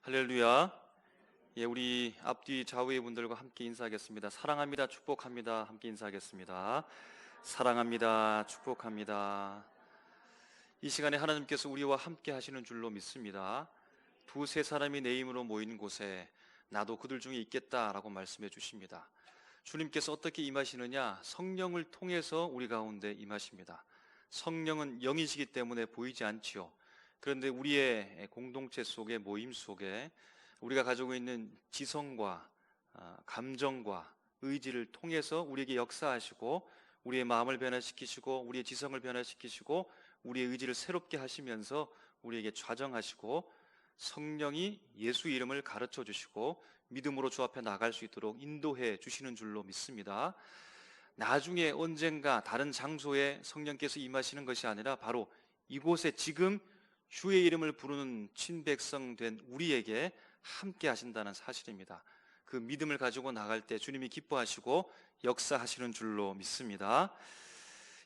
할렐루야. 예, 우리 앞뒤 좌우의 분들과 함께 인사하겠습니다. 사랑합니다. 축복합니다. 함께 인사하겠습니다. 사랑합니다. 축복합니다. 이 시간에 하나님께서 우리와 함께 하시는 줄로 믿습니다. 두세 사람이 내 이름으로 모인 곳에 나도 그들 중에 있겠다라고 말씀해 주십니다. 주님께서 어떻게 임하시느냐? 성령을 통해서 우리 가운데 임하십니다. 성령은 영이시기 때문에 보이지 않지요. 그런데 우리의 공동체 속에, 모임 속에 우리가 가지고 있는 지성과 감정과 의지를 통해서 우리에게 역사하시고 우리의 마음을 변화시키시고 우리의 지성을 변화시키시고 우리의 의지를 새롭게 하시면서 우리에게 좌정하시고 성령이 예수 이름을 가르쳐 주시고 믿음으로 주 앞에 나갈 수 있도록 인도해 주시는 줄로 믿습니다. 나중에 언젠가 다른 장소에 성령께서 임하시는 것이 아니라 바로 이곳에 지금 주의 이름을 부르는 친백성 된 우리에게 함께 하신다는 사실입니다. 그 믿음을 가지고 나갈 때 주님이 기뻐하시고 역사하시는 줄로 믿습니다.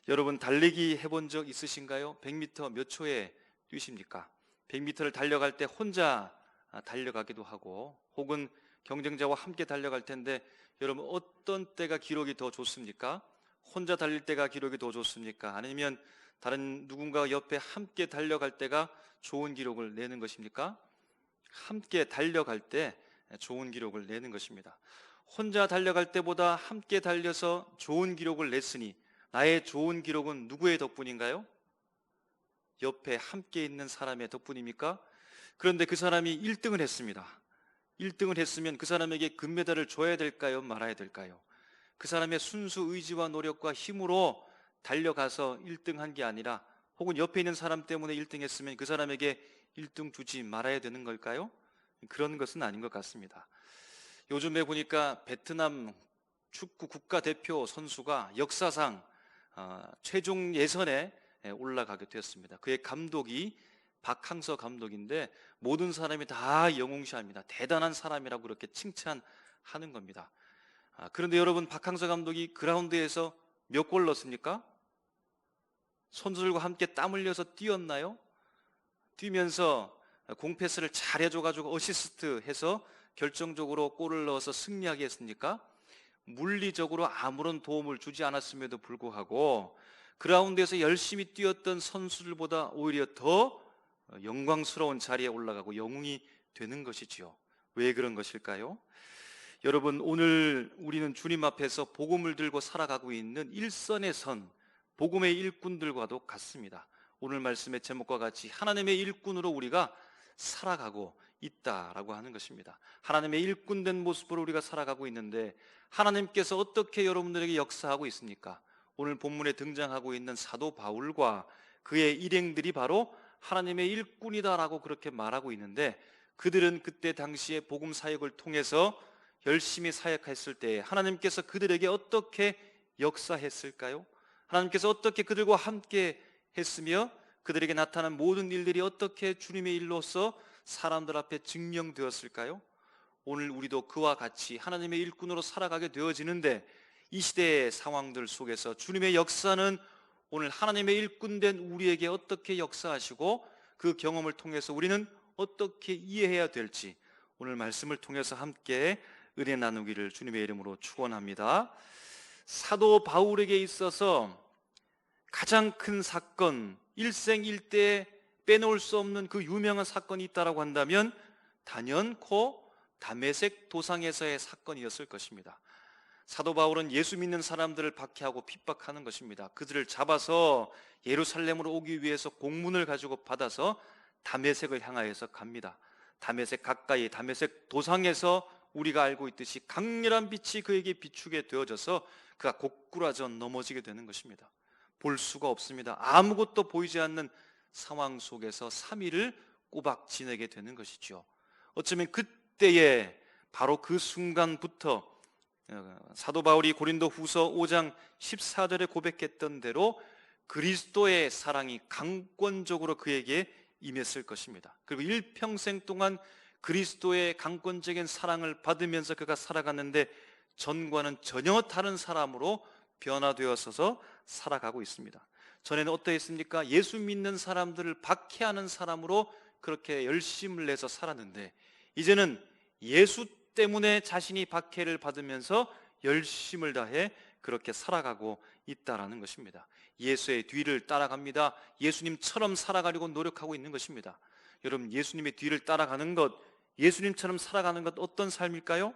여러분, 달리기 해본 적 있으신가요? 100m 몇 초에 뛰십니까? 100m를 달려갈 때 혼자 달려가기도 하고 혹은 경쟁자와 함께 달려갈 텐데 여러분, 어떤 때가 기록이 더 좋습니까? 혼자 달릴 때가 기록이 더 좋습니까? 아니면 다른 누군가 옆에 함께 달려갈 때가 좋은 기록을 내는 것입니까? 함께 달려갈 때 좋은 기록을 내는 것입니다. 혼자 달려갈 때보다 함께 달려서 좋은 기록을 냈으니 나의 좋은 기록은 누구의 덕분인가요? 옆에 함께 있는 사람의 덕분입니까? 그런데 그 사람이 1등을 했습니다. 1등을 했으면 그 사람에게 금메달을 줘야 될까요? 말아야 될까요? 그 사람의 순수 의지와 노력과 힘으로 달려가서 1등한 게 아니라 혹은 옆에 있는 사람 때문에 1등 했으면 그 사람에게 1등 주지 말아야 되는 걸까요? 그런 것은 아닌 것 같습니다. 요즘에 보니까 베트남 축구 국가대표 선수가 역사상 최종 예선에 올라가게 되었습니다. 그의 감독이 박항서 감독인데 모든 사람이 다 영웅시합니다. 대단한 사람이라고 그렇게 칭찬하는 겁니다. 그런데 여러분, 박항서 감독이 그라운드에서 몇 골 넣었습니까? 선수들과 함께 땀 흘려서 뛰었나요? 뛰면서 공패스를 잘 해줘가지고 어시스트 해서 결정적으로 골을 넣어서 승리하게 했습니까? 물리적으로 아무런 도움을 주지 않았음에도 불구하고 그라운드에서 열심히 뛰었던 선수들보다 오히려 더 영광스러운 자리에 올라가고 영웅이 되는 것이지요. 왜 그런 것일까요? 여러분, 오늘 우리는 주님 앞에서 복음을 들고 살아가고 있는 일선의 선, 복음의 일꾼들과도 같습니다. 오늘 말씀의 제목과 같이 하나님의 일꾼으로 우리가 살아가고 있다라고 하는 것입니다. 하나님의 일꾼된 모습으로 우리가 살아가고 있는데 하나님께서 어떻게 여러분들에게 역사하고 있습니까? 오늘 본문에 등장하고 있는 사도 바울과 그의 일행들이 바로 하나님의 일꾼이다라고 그렇게 말하고 있는데 그들은 그때 당시에 복음 사역을 통해서 열심히 사역했을 때 하나님께서 그들에게 어떻게 역사했을까요? 하나님께서 어떻게 그들과 함께 했으며 그들에게 나타난 모든 일들이 어떻게 주님의 일로서 사람들 앞에 증명되었을까요? 오늘 우리도 그와 같이 하나님의 일꾼으로 살아가게 되어지는데 이 시대의 상황들 속에서 주님의 역사는 오늘 하나님의 일꾼된 우리에게 어떻게 역사하시고 그 경험을 통해서 우리는 어떻게 이해해야 될지 오늘 말씀을 통해서 함께 은혜 나누기를 주님의 이름으로 축원합니다. 사도 바울에게 있어서 가장 큰 사건, 일생일대에 빼놓을 수 없는 그 유명한 사건이 있다라고 한다면 단연코 다메섹 도상에서의 사건이었을 것입니다. 사도 바울은 예수 믿는 사람들을 박해하고 핍박하는 것입니다. 그들을 잡아서 예루살렘으로 오기 위해서 공문을 가지고 받아서 다메섹을 향하여서 갑니다. 다메섹 가까이 다메섹 도상에서 우리가 알고 있듯이 강렬한 빛이 그에게 비추게 되어져서 그가 고꾸라져 넘어지게 되는 것입니다. 볼 수가 없습니다. 아무것도 보이지 않는 상황 속에서 3일을 꼬박 지내게 되는 것이죠. 어쩌면 그때에 바로 그 순간부터 사도 바울이 고린도 후서 5장 14절에 고백했던 대로 그리스도의 사랑이 강권적으로 그에게 임했을 것입니다. 그리고 일평생 동안 그리스도의 강권적인 사랑을 받으면서 그가 살아갔는데 전과는 전혀 다른 사람으로 변화되어서 살아가고 있습니다. 전에는 어떠했습니까? 예수 믿는 사람들을 박해하는 사람으로 그렇게 열심을 내서 살았는데 이제는 예수 때문에 자신이 박해를 받으면서 열심을 다해 그렇게 살아가고 있다라는 것입니다. 예수의 뒤를 따라갑니다. 예수님처럼 살아가려고 노력하고 있는 것입니다. 여러분, 예수님의 뒤를 따라가는 것, 예수님처럼 살아가는 것 어떤 삶일까요?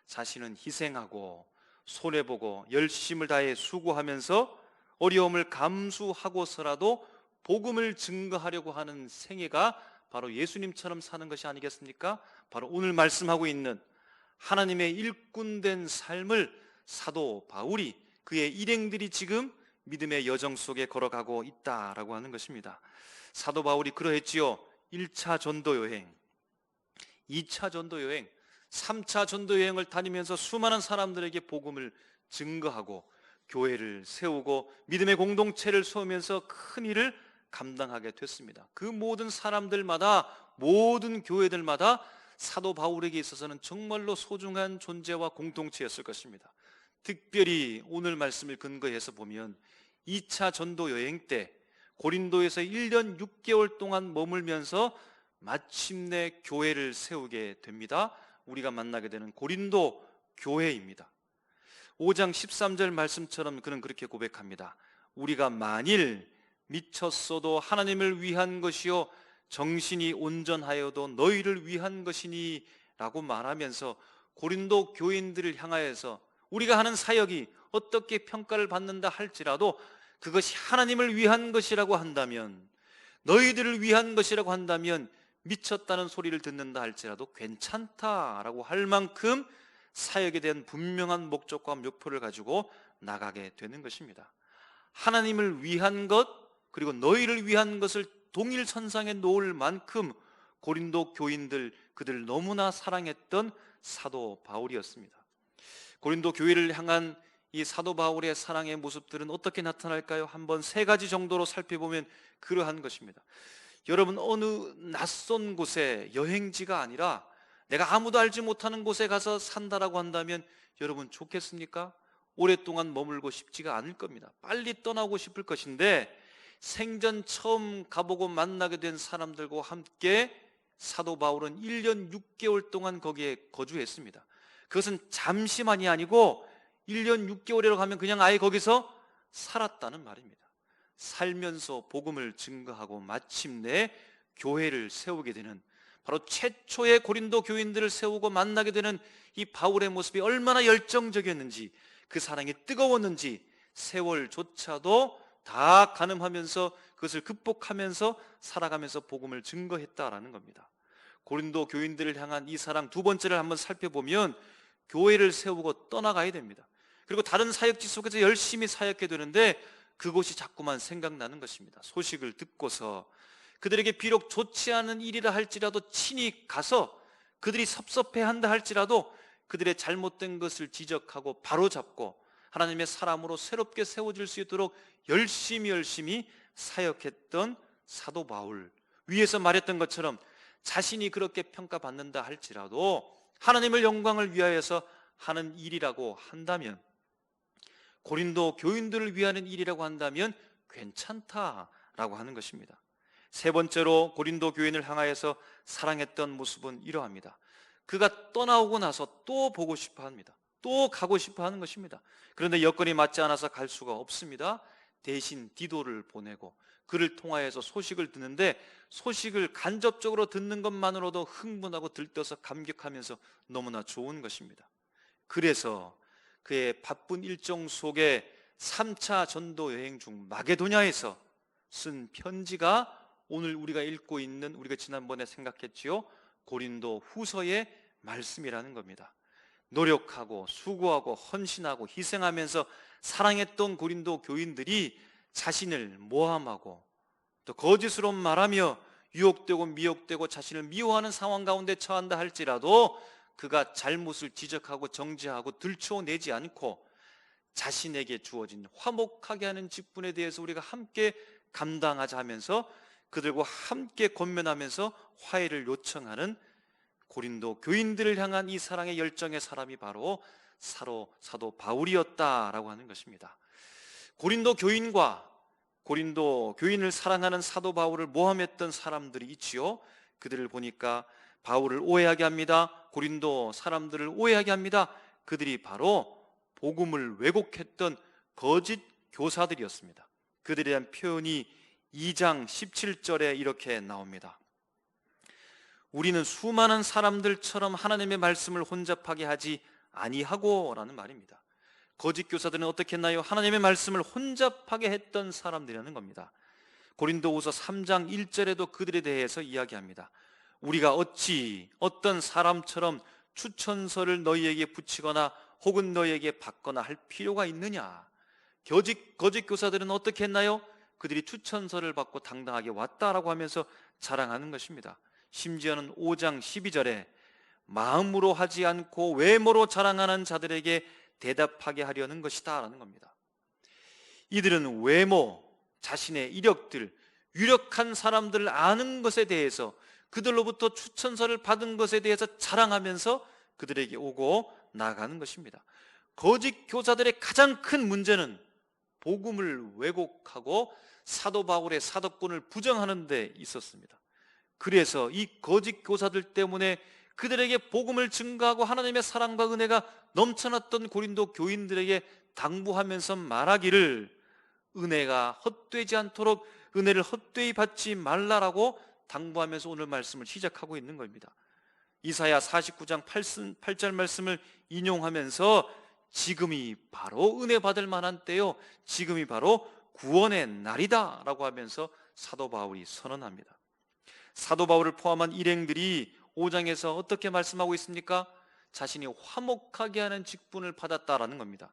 자신은 희생하고 손해보고 열심을 다해 수고하면서 어려움을 감수하고서라도 복음을 증거하려고 하는 생애가 바로 예수님처럼 사는 것이 아니겠습니까? 바로 오늘 말씀하고 있는 하나님의 일꾼된 삶을 사도 바울이, 그의 일행들이 지금 믿음의 여정 속에 걸어가고 있다라고 하는 것입니다. 사도 바울이 그러했지요. 1차 전도 여행, 2차 전도 여행, 3차 전도 여행을 다니면서 수많은 사람들에게 복음을 증거하고 교회를 세우고 믿음의 공동체를 세우면서 큰 일을 감당하게 됐습니다. 그 모든 사람들마다, 모든 교회들마다 사도 바울에게 있어서는 정말로 소중한 존재와 공동체였을 것입니다. 특별히 오늘 말씀을 근거해서 보면 2차 전도 여행 때 고린도에서 1년 6개월 동안 머물면서 마침내 교회를 세우게 됩니다. 우리가 만나게 되는 고린도 교회입니다. 5장 13절 말씀처럼 그는 그렇게 고백합니다. 우리가 만일 미쳤어도 하나님을 위한 것이요 정신이 온전하여도 너희를 위한 것이니 라고 말하면서 고린도 교인들을 향하여서 우리가 하는 사역이 어떻게 평가를 받는다 할지라도 그것이 하나님을 위한 것이라고 한다면, 너희들을 위한 것이라고 한다면 미쳤다는 소리를 듣는다 할지라도 괜찮다라고 할 만큼 사역에 대한 분명한 목적과 목표를 가지고 나가게 되는 것입니다. 하나님을 위한 것, 그리고 너희를 위한 것을 동일선상에 놓을 만큼 고린도 교인들, 그들 너무나 사랑했던 사도 바울이었습니다. 고린도 교회를 향한 이 사도 바울의 사랑의 모습들은 어떻게 나타날까요? 한번 세 가지 정도로 살펴보면 그러한 것입니다. 여러분, 어느 낯선 곳에 여행지가 아니라 내가 아무도 알지 못하는 곳에 가서 산다라고 한다면 여러분 좋겠습니까? 오랫동안 머물고 싶지가 않을 겁니다. 빨리 떠나고 싶을 것인데 생전 처음 가보고 만나게 된 사람들과 함께 사도 바울은 1년 6개월 동안 거기에 거주했습니다. 그것은 잠시만이 아니고 1년 6개월이라고 하면 그냥 아예 거기서 살았다는 말입니다. 살면서 복음을 증거하고 마침내 교회를 세우게 되는, 바로 최초의 고린도 교인들을 세우고 만나게 되는 이 바울의 모습이 얼마나 열정적이었는지, 그 사랑이 뜨거웠는지 세월조차도 다 가늠하면서 그것을 극복하면서 살아가면서 복음을 증거했다라는 겁니다. 고린도 교인들을 향한 이 사랑 두 번째를 한번 살펴보면 교회를 세우고 떠나가야 됩니다. 그리고 다른 사역지 속에서 열심히 사역해야 되는데 그곳이 자꾸만 생각나는 것입니다. 소식을 듣고서 그들에게 비록 좋지 않은 일이라 할지라도 친히 가서 그들이 섭섭해한다 할지라도 그들의 잘못된 것을 지적하고 바로잡고 하나님의 사람으로 새롭게 세워질 수 있도록 열심히 사역했던 사도 바울, 위에서 말했던 것처럼 자신이 그렇게 평가받는다 할지라도 하나님의 영광을 위하여서 하는 일이라고 한다면, 고린도 교인들을 위하는 일이라고 한다면 괜찮다라고 하는 것입니다. 세 번째로 고린도 교인을 향하여서 사랑했던 모습은 이러합니다. 그가 떠나오고 나서 또 보고 싶어 합니다. 또 가고 싶어 하는 것입니다. 그런데 여건이 맞지 않아서 갈 수가 없습니다. 대신 디도를 보내고 그를 통하여서 소식을 듣는데, 소식을 간접적으로 듣는 것만으로도 흥분하고 들떠서 감격하면서 너무나 좋은 것입니다. 그래서 그의 바쁜 일정 속에 3차 전도 여행 중 마게도냐에서 쓴 편지가 오늘 우리가 읽고 있는, 우리가 지난번에 생각했지요, 고린도 후서의 말씀이라는 겁니다. 노력하고 수고하고 헌신하고 희생하면서 사랑했던 고린도 교인들이 자신을 모함하고 또 거짓으로 말하며 유혹되고 미혹되고 자신을 미워하는 상황 가운데 처한다 할지라도 그가 잘못을 지적하고 정죄하고 들춰내지 않고 자신에게 주어진 화목하게 하는 직분에 대해서 우리가 함께 감당하자 하면서 그들과 함께 권면하면서 화해를 요청하는 고린도 교인들을 향한 이 사랑의 열정의 사람이 바로 사도 바울이었다라고 하는 것입니다. 고린도 교인과 고린도 교인을 사랑하는 사도 바울을 모함했던 사람들이 있지요. 그들을 보니까 바울을 오해하게 합니다. 고린도 사람들을 오해하게 합니다. 그들이 바로 복음을 왜곡했던 거짓 교사들이었습니다. 그들에 대한 표현이 2장 17절에 이렇게 나옵니다. 우리는 수많은 사람들처럼 하나님의 말씀을 혼잡하게 하지 아니하고 라는 말입니다. 거짓 교사들은 어떻게 했나요? 하나님의 말씀을 혼잡하게 했던 사람들이라는 겁니다. 고린도후서 3장 1절에도 그들에 대해서 이야기합니다. 우리가 어찌 어떤 사람처럼 추천서를 너희에게 붙이거나 혹은 너희에게 받거나 할 필요가 있느냐. 거짓 교사들은 어떻게 했나요? 그들이 추천서를 받고 당당하게 왔다라고 하면서 자랑하는 것입니다. 심지어는 5장 12절에 마음으로 하지 않고 외모로 자랑하는 자들에게 대답하게 하려는 것이다 라는 겁니다. 이들은 외모, 자신의 이력들, 유력한 사람들을 아는 것에 대해서, 그들로부터 추천서를 받은 것에 대해서 자랑하면서 그들에게 오고 나가는 것입니다. 거짓 교사들의 가장 큰 문제는 복음을 왜곡하고 사도 바울의 사도권을 부정하는 데 있었습니다. 그래서 이 거짓 교사들 때문에 그들에게 복음을 증거하고 하나님의 사랑과 은혜가 넘쳐났던 고린도 교인들에게 당부하면서 말하기를 은혜가 헛되지 않도록 은혜를 헛되이 받지 말라라고 당부하면서 오늘 말씀을 시작하고 있는 겁니다. 이사야 49장 8절 말씀을 인용하면서 지금이 바로 은혜 받을 만한 때요, 지금이 바로 구원의 날이다 라고 하면서 사도 바울이 선언합니다. 사도 바울을 포함한 일행들이 5장에서 어떻게 말씀하고 있습니까? 자신이 화목하게 하는 직분을 받았다라는 겁니다.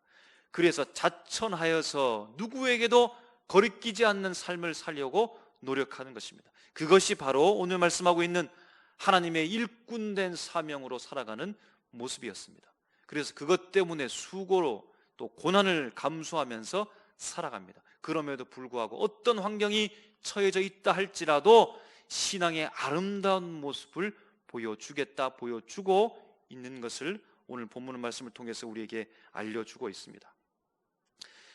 그래서 자천하여서 누구에게도 거리끼지 않는 삶을 살려고 노력하는 것입니다. 그것이 바로 오늘 말씀하고 있는 하나님의 일꾼된 사명으로 살아가는 모습이었습니다. 그래서 그것 때문에 수고로 또 고난을 감수하면서 살아갑니다. 그럼에도 불구하고 어떤 환경이 처해져 있다 할지라도 신앙의 아름다운 모습을 보여주고 있는 것을 오늘 본문 말씀을 통해서 우리에게 알려주고 있습니다.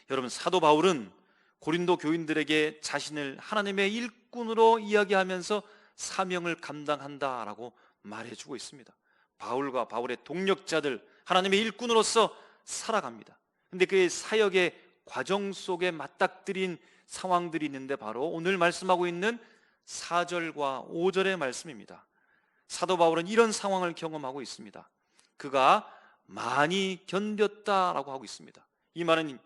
여러분, 사도 바울은 고린도 교인들에게 자신을 하나님의 일꾼으로 이야기하면서 사명을 감당한다라고 말해주고 있습니다. 바울과 바울의 동력자들, 하나님의 일꾼으로서 살아갑니다. 그런데 그의 사역의 과정 속에 맞닥뜨린 상황들이 있는데 바로 오늘 말씀하고 있는 4절과 5절의 말씀입니다. 사도 바울은 이런 상황을 경험하고 있습니다. 그가 많이 견뎠다라고 하고 있습니다. 이 말은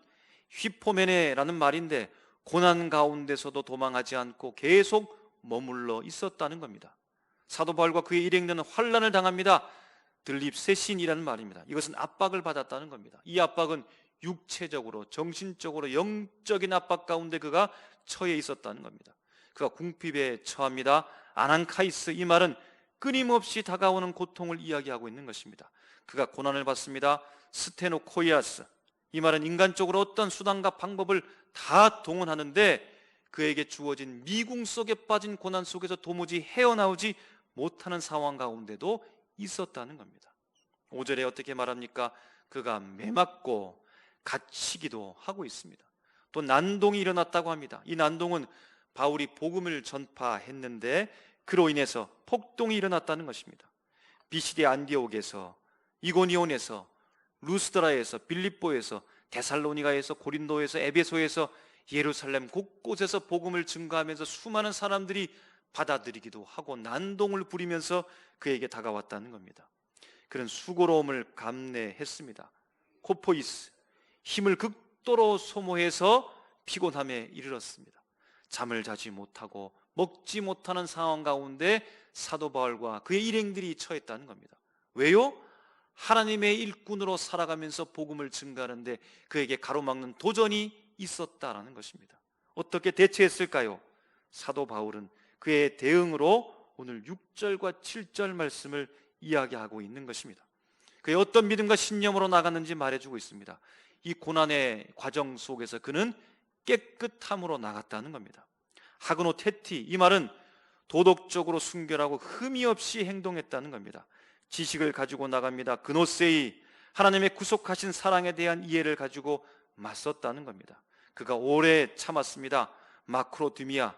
휘포메네라는 말인데 고난 가운데서도 도망하지 않고 계속 머물러 있었다는 겁니다. 사도 바울과 그의 일행들은 환난을 당합니다. 들립세신이라는 말입니다. 이것은 압박을 받았다는 겁니다. 이 압박은 육체적으로, 정신적으로, 영적인 압박 가운데 그가 처해 있었다는 겁니다. 그가 궁핍에 처합니다. 아난카이스, 이 말은 끊임없이 다가오는 고통을 이야기하고 있는 것입니다. 그가 고난을 받습니다. 스테노코이아스, 이 말은 인간적으로 어떤 수단과 방법을 다 동원하는데 그에게 주어진 미궁 속에 빠진 고난 속에서 도무지 헤어나오지 못하는 상황 가운데도 있었다는 겁니다. 5절에 어떻게 말합니까? 그가 매맞고 갇히기도 하고 있습니다. 또 난동이 일어났다고 합니다. 이 난동은 바울이 복음을 전파했는데 그로 인해서 폭동이 일어났다는 것입니다. 비시디 안디옥에서, 이고니온에서, 루스드라에서, 빌립보에서, 데살로니가에서, 고린도에서, 에베소에서, 예루살렘 곳곳에서 복음을 증거하면서 수많은 사람들이 받아들이기도 하고 난동을 부리면서 그에게 다가왔다는 겁니다. 그런 수고로움을 감내했습니다. 코포이스, 힘을 극도로 소모해서 피곤함에 이르렀습니다. 잠을 자지 못하고 먹지 못하는 상황 가운데 사도 바울과 그의 일행들이 처했다는 겁니다. 왜요? 하나님의 일꾼으로 살아가면서 복음을 증거하는데 그에게 가로막는 도전이 있었다라는 것입니다. 어떻게 대처했을까요? 사도 바울은 그의 대응으로 오늘 6절과 7절 말씀을 이야기하고 있는 것입니다. 그의 어떤 믿음과 신념으로 나갔는지 말해주고 있습니다. 이 고난의 과정 속에서 그는 깨끗함으로 나갔다는 겁니다. 하그노 테티, 이 말은 도덕적으로 순결하고 흠이 없이 행동했다는 겁니다. 지식을 가지고 나갑니다. 그노세이, 하나님의 구속하신 사랑에 대한 이해를 가지고 맞섰다는 겁니다. 그가 오래 참았습니다. 마크로드미아,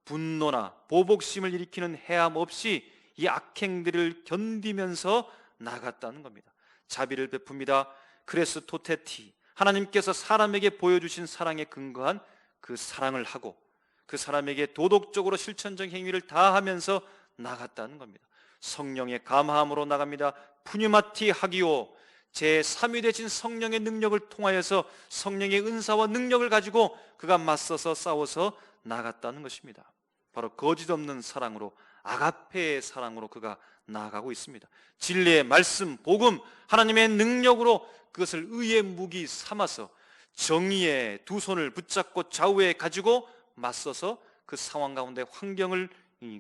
분노나 보복심을 일으키는 해함 없이 이 악행들을 견디면서 나갔다는 겁니다. 자비를 베풉니다. 크레스 토테티, 하나님께서 사람에게 보여주신 사랑에 근거한 그 사랑을 하고 그 사람에게 도덕적으로 실천적 행위를 다하면서 나갔다는 겁니다. 성령의 감화함으로 나갑니다. 푸뉴마티 하기오, 제3위 되신 성령의 능력을 통하여서 성령의 은사와 능력을 가지고 그가 맞서서 싸워서 나갔다는 것입니다. 바로 거짓 없는 사랑으로, 아가페의 사랑으로 그가 나아가고 있습니다. 진리의 말씀, 복음, 하나님의 능력으로 그것을 의의 무기 삼아서 정의의 두 손을 붙잡고 좌우에 가지고 맞서서 그 상황 가운데 환경을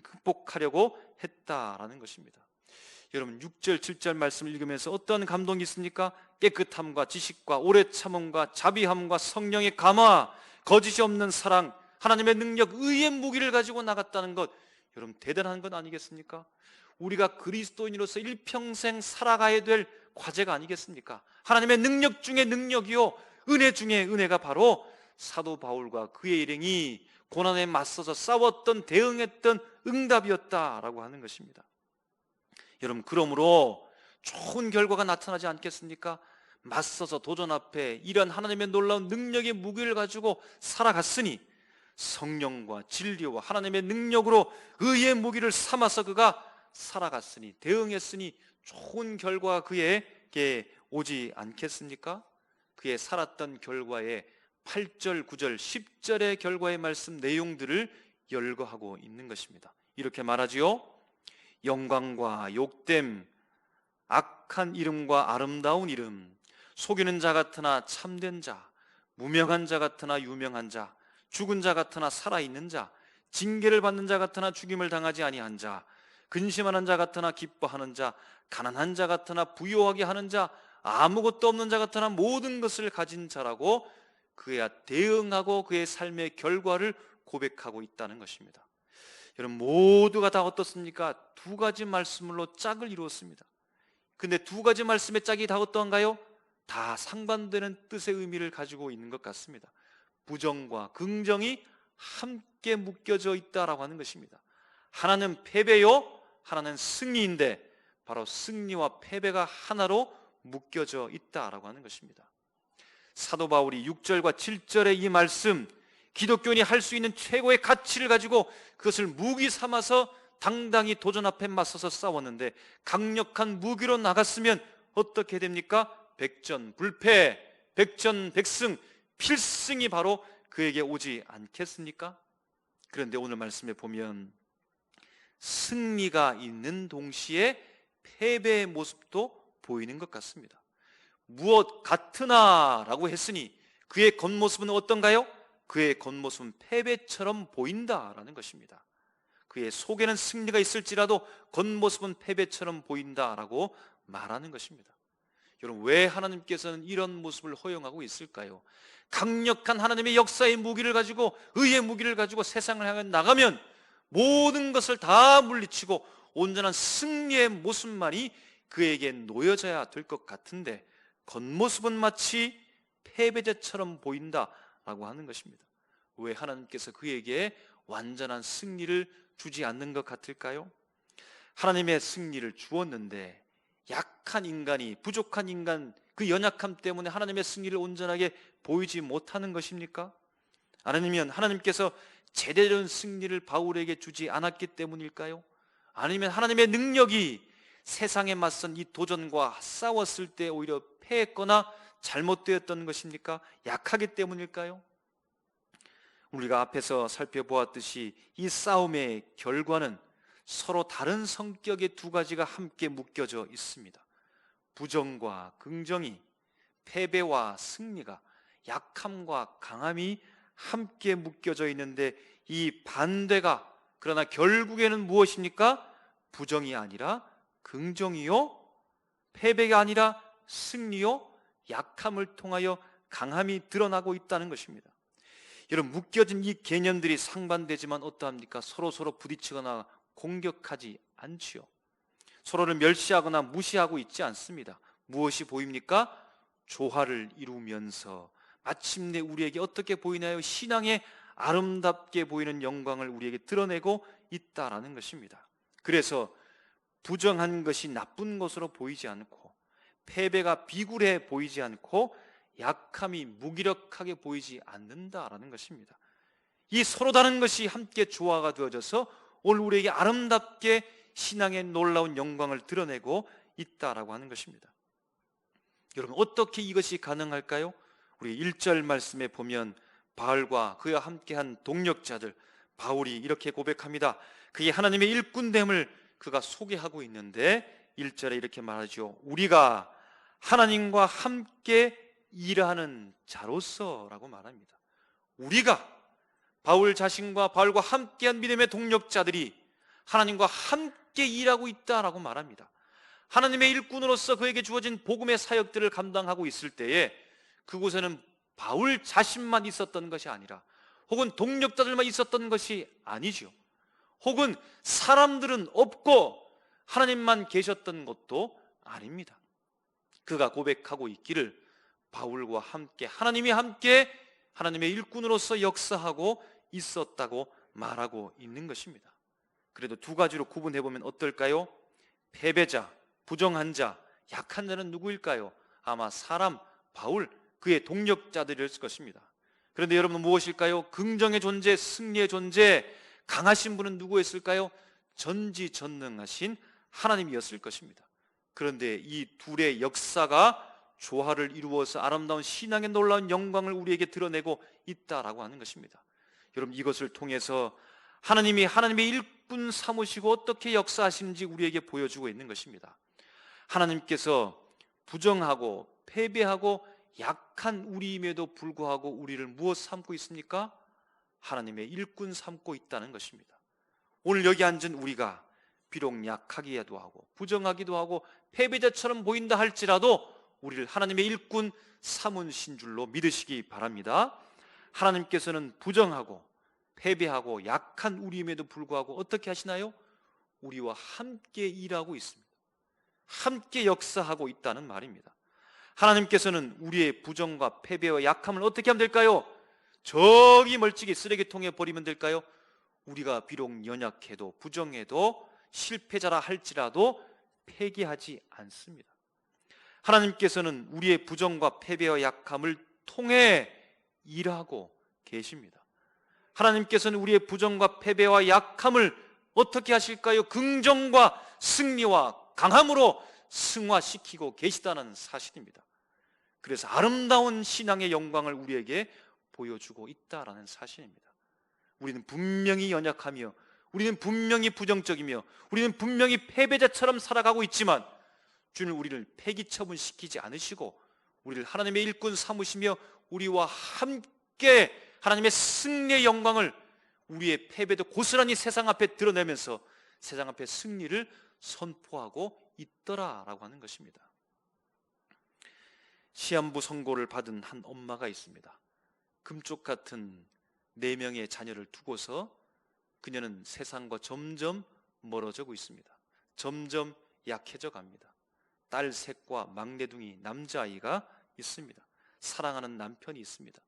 극복하려고 했다라는 것입니다. 여러분 6절 7절 말씀을 읽으면서 어떤 감동이 있습니까? 깨끗함과 지식과 오래 참음과 자비함과 성령의 감화, 거짓이 없는 사랑, 하나님의 능력, 의의 무기를 가지고 나갔다는 것, 여러분 대단한 것 아니겠습니까? 우리가 그리스도인으로서 일평생 살아가야 될 과제가 아니겠습니까? 하나님의 능력 중에 능력이요, 은혜 중에 은혜가 바로 사도 바울과 그의 일행이 고난에 맞서서 싸웠던, 대응했던 응답이었다라고 하는 것입니다. 여러분 그러므로 좋은 결과가 나타나지 않겠습니까? 맞서서 도전 앞에 이런 하나님의 놀라운 능력의 무기를 가지고 살아갔으니, 성령과 진리와 하나님의 능력으로 의의 무기를 삼아서 그가 살아갔으니, 대응했으니 좋은 결과가 그에게 오지 않겠습니까? 그의 살았던 결과의 8절, 9절, 10절의 결과의 말씀 내용들을 열거하고 있는 것입니다. 이렇게 말하지요. 영광과 욕됨, 악한 이름과 아름다운 이름, 속이는 자 같으나 참된 자, 무명한 자 같으나 유명한 자, 죽은 자 같으나 살아있는 자, 징계를 받는 자 같으나 죽임을 당하지 아니한 자, 근심하는 자 같으나 기뻐하는 자, 가난한 자 같으나 부유하게 하는 자, 아무것도 없는 자 같으나 모든 것을 가진 자라고 그에 대응하고 그의 삶의 결과를 고백하고 있다는 것입니다. 여러분 모두가 다 어떻습니까? 두 가지 말씀으로 짝을 이루었습니다. 근데 두 가지 말씀의 짝이 다 어떠한가요? 다 상반되는 뜻의 의미를 가지고 있는 것 같습니다. 부정과 긍정이 함께 묶여져 있다라고 하는 것입니다. 하나는 패배요, 하나는 승리인데 바로 승리와 패배가 하나로 묶여져 있다라고 하는 것입니다. 사도 바울이 6절과 7절의 이 말씀, 기독교인이 할 수 있는 최고의 가치를 가지고 그것을 무기 삼아서 당당히 도전 앞에 맞서서 싸웠는데, 강력한 무기로 나갔으면 어떻게 됩니까? 백전불패, 백전백승, 필승이 바로 그에게 오지 않겠습니까? 그런데 오늘 말씀에 보면 승리가 있는 동시에 패배의 모습도 보이는 것 같습니다. 무엇 같으나 라고 했으니 그의 겉모습은 어떤가요? 그의 겉모습은 패배처럼 보인다라는 것입니다. 그의 속에는 승리가 있을지라도 겉모습은 패배처럼 보인다라고 말하는 것입니다. 여러분 왜 하나님께서는 이런 모습을 허용하고 있을까요? 강력한 하나님의 역사의 무기를 가지고, 의의 무기를 가지고 세상을 향해 나가면 모든 것을 다 물리치고 온전한 승리의 모습만이 그에게 놓여져야 될 것 같은데 겉모습은 마치 패배자처럼 보인다라고 하는 것입니다. 왜 하나님께서 그에게 완전한 승리를 주지 않는 것 같을까요? 하나님의 승리를 주었는데 약한 인간이, 부족한 인간, 그 연약함 때문에 하나님의 승리를 온전하게 보이지 못하는 것입니까? 아니면 하나님께서 제대로 된 승리를 바울에게 주지 않았기 때문일까요? 아니면 하나님의 능력이 세상에 맞선 이 도전과 싸웠을 때 오히려 패했거나 잘못되었던 것입니까? 약하기 때문일까요? 우리가 앞에서 살펴보았듯이 이 싸움의 결과는 서로 다른 성격의 두 가지가 함께 묶여져 있습니다. 부정과 긍정이, 패배와 승리가, 약함과 강함이 함께 묶여져 있는데 이 반대가, 그러나 결국에는 무엇입니까? 부정이 아니라 긍정이요, 패배가 아니라 승리요, 약함을 통하여 강함이 드러나고 있다는 것입니다. 여러분 묶여진 이 개념들이 상반되지만 어떠합니까? 서로 부딪히거나 공격하지 않지요. 서로를 멸시하거나 무시하고 있지 않습니다. 무엇이 보입니까? 조화를 이루면서 마침내 우리에게 어떻게 보이나요? 신앙의 아름답게 보이는 영광을 우리에게 드러내고 있다라는 것입니다. 그래서 부정한 것이 나쁜 것으로 보이지 않고, 패배가 비굴해 보이지 않고, 약함이 무기력하게 보이지 않는다라는 것입니다. 이 서로 다른 것이 함께 조화가 되어져서 오늘 우리에게 아름답게 신앙의 놀라운 영광을 드러내고 있다라고 하는 것입니다. 여러분, 어떻게 이것이 가능할까요? 우리 1절 말씀에 보면 바울과 그와 함께한 동력자들, 바울이 이렇게 고백합니다. 그의 하나님의 일꾼됨을 그가 소개하고 있는데 1절에 이렇게 말하죠. 우리가 하나님과 함께 일하는 자로서 라고 말합니다. 우리가, 바울 자신과 바울과 함께한 믿음의 동력자들이 하나님과 함께 일하고 있다라고 말합니다. 하나님의 일꾼으로서 그에게 주어진 복음의 사역들을 감당하고 있을 때에 그곳에는 바울 자신만 있었던 것이 아니라, 혹은 동력자들만 있었던 것이 아니죠. 혹은 사람들은 없고 하나님만 계셨던 것도 아닙니다. 그가 고백하고 있기를 바울과 함께, 하나님이 함께 하나님의 일꾼으로서 역사하고 있었다고 말하고 있는 것입니다. 그래도 두 가지로 구분해보면 어떨까요? 패배자, 부정한 자, 약한 자는 누구일까요? 아마 사람, 바울, 그의 동력자들일 것입니다. 그런데 여러분, 무엇일까요? 긍정의 존재, 승리의 존재, 강하신 분은 누구였을까요? 전지전능하신 하나님이었을 것입니다. 그런데 이 둘의 역사가 조화를 이루어서 아름다운 신앙의 놀라운 영광을 우리에게 드러내고 있다라고 하는 것입니다. 여러분, 이것을 통해서 하나님이 하나님의 일꾼 삼으시고 어떻게 역사하시는지 우리에게 보여주고 있는 것입니다. 하나님께서 부정하고 패배하고 약한 우리임에도 불구하고 우리를 무엇 삼고 있습니까? 하나님의 일꾼 삼고 있다는 것입니다. 오늘 여기 앉은 우리가 비록 약하기도 하고 부정하기도 하고 패배자처럼 보인다 할지라도 우리를 하나님의 일꾼 삼으신 줄로 믿으시기 바랍니다. 하나님께서는 부정하고 패배하고 약한 우리임에도 불구하고 어떻게 하시나요? 우리와 함께 일하고 있습니다. 함께 역사하고 있다는 말입니다. 하나님께서는 우리의 부정과 패배와 약함을 어떻게 하면 될까요? 저기 멀찍이 쓰레기통에 버리면 될까요? 우리가 비록 연약해도 부정해도 실패자라 할지라도 폐기하지 않습니다. 하나님께서는 우리의 부정과 패배와 약함을 통해 일하고 계십니다. 하나님께서는 우리의 부정과 패배와 약함을 어떻게 하실까요? 긍정과 승리와 강함으로 승화시키고 계시다는 사실입니다. 그래서 아름다운 신앙의 영광을 우리에게 보여주고 있다라는 사실입니다. 우리는 분명히 연약하며 우리는 분명히 부정적이며 우리는 분명히 패배자처럼 살아가고 있지만 주는 우리를 폐기처분시키지 않으시고 우리를 하나님의 일꾼 삼으시며 우리와 함께 하나님의 승리의 영광을, 우리의 패배도 고스란히 세상 앞에 드러내면서 세상 앞에 승리를 선포하고 있더라라고 하는 것입니다. 시한부 선고를 받은 한 엄마가 있습니다. 금쪽 같은 4명의 자녀를 두고서 그녀는 세상과 점점 멀어지고 있습니다. 점점 약해져 갑니다. 딸 셋과 막내둥이 남자아이가 있습니다. 사랑하는 남편이 있습니다.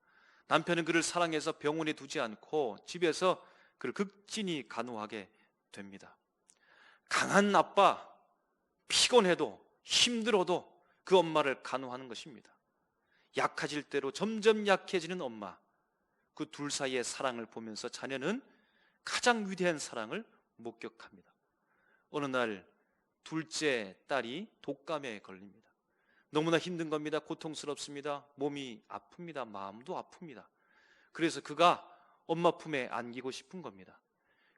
남편은 그를 사랑해서 병원에 두지 않고 집에서 그를 극진히 간호하게 됩니다. 강한 아빠, 피곤해도 힘들어도 그 엄마를 간호하는 것입니다. 약해질 대로 점점 약해지는 엄마, 그 둘 사이의 사랑을 보면서 자녀는 가장 위대한 사랑을 목격합니다. 어느 날 둘째 딸이 독감에 걸립니다. 너무나 힘든 겁니다. 고통스럽습니다. 몸이 아픕니다. 마음도 아픕니다. 그래서 그가 엄마 품에 안기고 싶은 겁니다.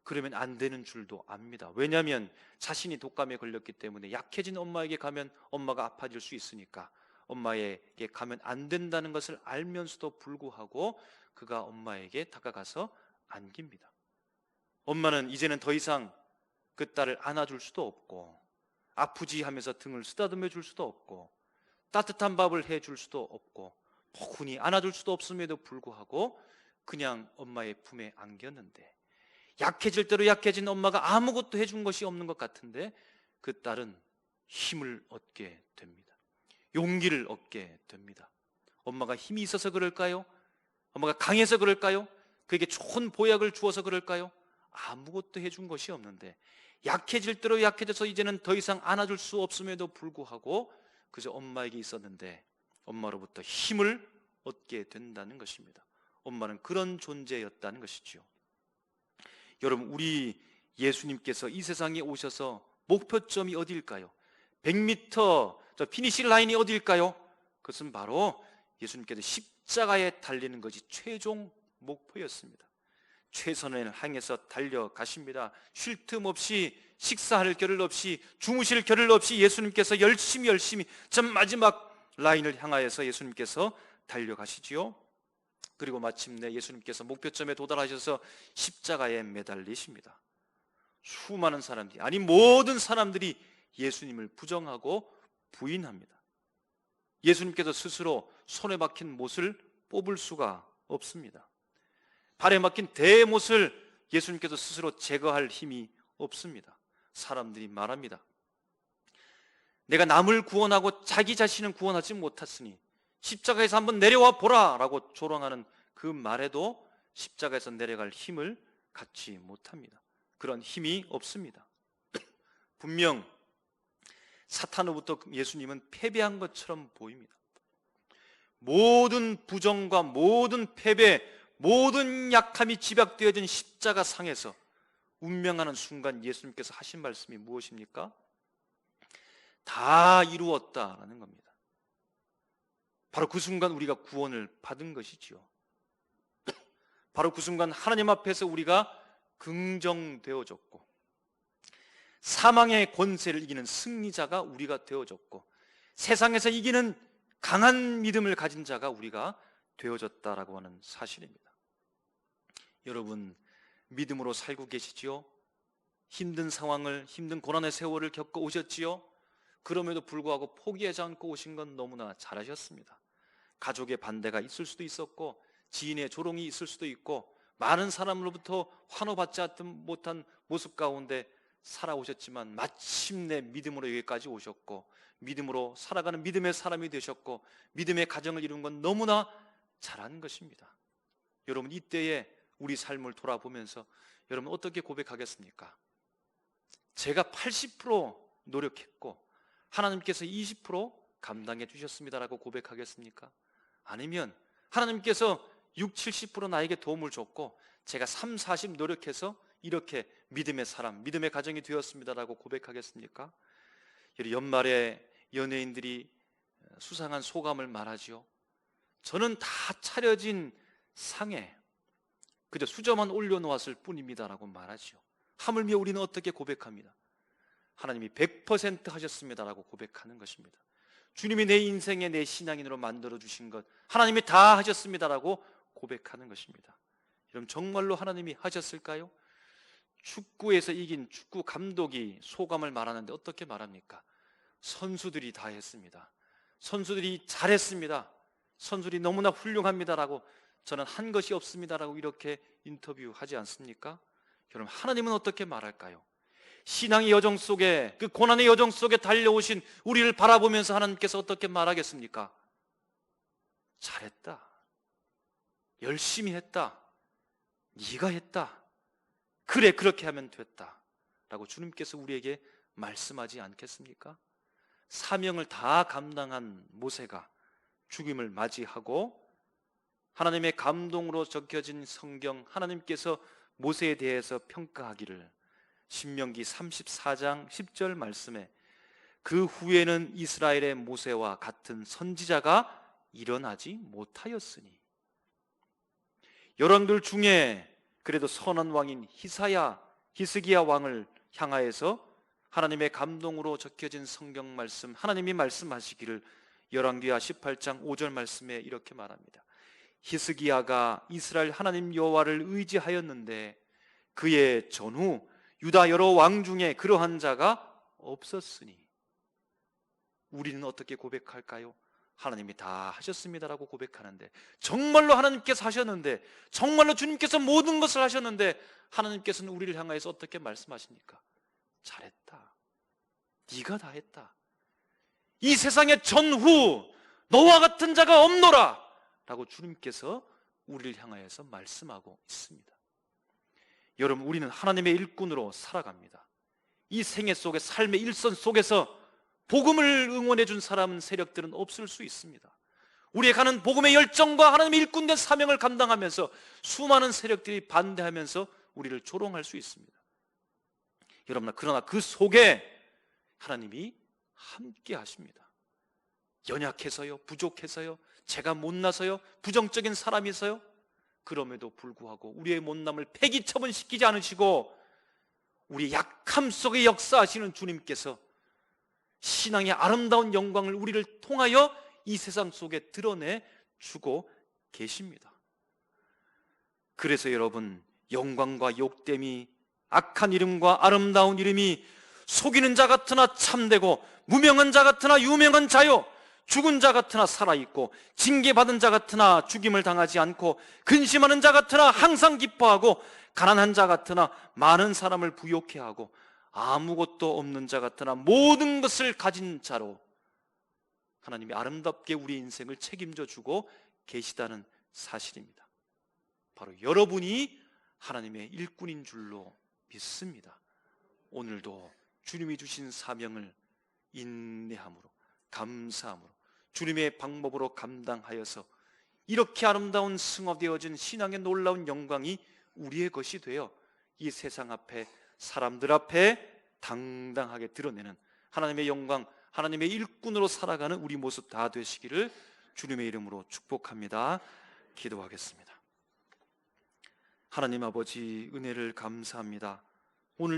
그러면 안 되는 줄도 압니다. 왜냐하면 자신이 독감에 걸렸기 때문에 약해진 엄마에게 가면 엄마가 아파질 수 있으니까 엄마에게 가면 안 된다는 것을 알면서도 불구하고 그가 엄마에게 다가가서 안깁니다. 엄마는 이제는 더 이상 그 딸을 안아줄 수도 없고 아프지 하면서 등을 쓰다듬어 줄 수도 없고 따뜻한 밥을 해줄 수도 없고 포근히 안아줄 수도 없음에도 불구하고 그냥 엄마의 품에 안겼는데, 약해질 대로 약해진 엄마가 아무것도 해준 것이 없는 것 같은데 그 딸은 힘을 얻게 됩니다. 용기를 얻게 됩니다. 엄마가 힘이 있어서 그럴까요? 엄마가 강해서 그럴까요? 그에게 좋은 보약을 주어서 그럴까요? 아무것도 해준 것이 없는데 약해질 대로 약해져서 이제는 더 이상 안아줄 수 없음에도 불구하고 그저 엄마에게 있었는데 엄마로부터 힘을 얻게 된다는 것입니다. 엄마는 그런 존재였다는 것이죠. 여러분, 우리 예수님께서 이 세상에 오셔서 목표점이 어디일까요? 100m 저 피니시 라인이 어디일까요? 그것은 바로 예수님께서 십자가에 달리는 것이 최종 목표였습니다. 최선을 향해서 달려가십니다. 쉴 틈 없이, 식사할 겨를 없이, 주무실 겨를 없이 예수님께서 열심히 전 마지막 라인을 향하여서 예수님께서 달려가시지요. 그리고 마침내 예수님께서 목표점에 도달하셔서 십자가에 매달리십니다. 수많은 사람들이, 아니 모든 사람들이 예수님을 부정하고 부인합니다. 예수님께서 스스로 손에 박힌 못을 뽑을 수가 없습니다. 발에 박힌 대못을 예수님께서 스스로 제거할 힘이 없습니다. 사람들이 말합니다. 내가 남을 구원하고 자기 자신은 구원하지 못했으니 십자가에서 한번 내려와 보라 라고 조롱하는 그 말에도 십자가에서 내려갈 힘을 갖지 못합니다. 그런 힘이 없습니다. 분명 사탄으로부터 예수님은 패배한 것처럼 보입니다. 모든 부정과 모든 패배, 모든 약함이 집약되어진 십자가 상에서 운명하는 순간 예수님께서 하신 말씀이 무엇입니까? 다 이루었다라는 겁니다. 바로 그 순간 우리가 구원을 받은 것이지요. 바로 그 순간 하나님 앞에서 우리가 긍정되어졌고 사망의 권세를 이기는 승리자가 우리가 되어졌고 세상에서 이기는 강한 믿음을 가진 자가 우리가 되어졌다라고 하는 사실입니다. 여러분, 믿음으로 살고 계시지요? 힘든 상황을, 힘든 고난의 세월을 겪어 오셨지요? 그럼에도 불구하고 포기하지 않고 오신 건 너무나 잘하셨습니다. 가족의 반대가 있을 수도 있었고 지인의 조롱이 있을 수도 있고 많은 사람으로부터 환호받지 못한 모습 가운데 살아오셨지만 마침내 믿음으로 여기까지 오셨고 믿음으로 살아가는 믿음의 사람이 되셨고 믿음의 가정을 이룬 건 너무나 잘한 것입니다. 여러분, 이때에 우리 삶을 돌아보면서 여러분 어떻게 고백하겠습니까? 제가 80% 노력했고 하나님께서 20% 감당해 주셨습니다라고 고백하겠습니까? 아니면 하나님께서 6, 70% 나에게 도움을 줬고 제가 3, 40 노력해서 이렇게 믿음의 사람, 믿음의 가정이 되었습니다라고 고백하겠습니까? 연말에 연예인들이 수상한 소감을 말하지요. 저는 다 차려진 상에 그저 수저만 올려놓았을 뿐입니다라고 말하지요. 하물며 우리는 어떻게 고백합니다? 하나님이 100% 하셨습니다라고 고백하는 것입니다. 주님이 내 인생의 내 신앙인으로 만들어주신 것 하나님이 다 하셨습니다라고 고백하는 것입니다. 여러분, 정말로 하나님이 하셨을까요? 축구에서 이긴 축구 감독이 소감을 말하는데 어떻게 말합니까? 선수들이 다 했습니다. 선수들이 잘했습니다. 선수들이 너무나 훌륭합니다라고 저는 한 것이 없습니다라고 이렇게 인터뷰하지 않습니까? 여러분, 하나님은 어떻게 말할까요? 신앙의 여정 속에, 그 고난의 여정 속에 달려오신 우리를 바라보면서 하나님께서 어떻게 말하겠습니까? 잘했다, 열심히 했다, 네가 했다, 그래 그렇게 하면 됐다 라고 주님께서 우리에게 말씀하지 않겠습니까? 사명을 다 감당한 모세가 죽임을 맞이하고 하나님의 감동으로 적혀진 성경, 하나님께서 모세에 대해서 평가하기를 신명기 34장 10절 말씀에 그 후에는 이스라엘의 모세와 같은 선지자가 일어나지 못하였으니, 열왕들 중에 그래도 선한 왕인 히스기야 왕을 향하여서 하나님의 감동으로 적혀진 성경 말씀, 하나님이 말씀하시기를 열왕기하 18장 5절 말씀에 이렇게 말합니다. 히스기야가 이스라엘 하나님 여호와를 의지하였는데 그의 전후 유다 여러 왕 중에 그러한 자가 없었으니. 우리는 어떻게 고백할까요? 하나님이 다 하셨습니다라고 고백하는데, 정말로 하나님께서 하셨는데, 정말로 주님께서 모든 것을 하셨는데 하나님께서는 우리를 향하여서 어떻게 말씀하십니까? 잘했다, 네가 다 했다, 이 세상에 전후 너와 같은 자가 없노라 라고 주님께서 우리를 향하여서 말씀하고 있습니다. 여러분, 우리는 하나님의 일꾼으로 살아갑니다. 이 생애 속에 삶의 일선 속에서 복음을 응원해 준 사람은 세력들은 없을 수 있습니다. 우리의 가는 복음의 열정과 하나님의 일꾼된 사명을 감당하면서 수많은 세력들이 반대하면서 우리를 조롱할 수 있습니다. 여러분, 그러나 그 속에 하나님이 함께 하십니다. 연약해서요, 부족해서요, 제가 못나서요, 부정적인 사람이서요, 그럼에도 불구하고 우리의 못남을 폐기처분시키지 않으시고 우리의 약함 속에 역사하시는 주님께서 신앙의 아름다운 영광을 우리를 통하여 이 세상 속에 드러내 주고 계십니다. 그래서 여러분, 영광과 욕됨이, 악한 이름과 아름다운 이름이, 속이는 자 같으나 참되고 무명한 자 같으나 유명한 자요, 죽은 자 같으나 살아있고 징계받은 자 같으나 죽임을 당하지 않고 근심하는 자 같으나 항상 기뻐하고 가난한 자 같으나 많은 사람을 부욕해 하고 아무것도 없는 자 같으나 모든 것을 가진 자로 하나님이 아름답게 우리 인생을 책임져 주고 계시다는 사실입니다. 바로 여러분이 하나님의 일꾼인 줄로 믿습니다. 오늘도 주님이 주신 사명을 인내함으로, 감사함으로, 주님의 방법으로 감당하여서 이렇게 아름다운 승화되어진 신앙의 놀라운 영광이 우리의 것이 되어 이 세상 앞에, 사람들 앞에 당당하게 드러내는 하나님의 영광, 하나님의 일꾼으로 살아가는 우리 모습 다 되시기를 주님의 이름으로 축복합니다. 기도하겠습니다. 하나님 아버지, 은혜를 감사합니다.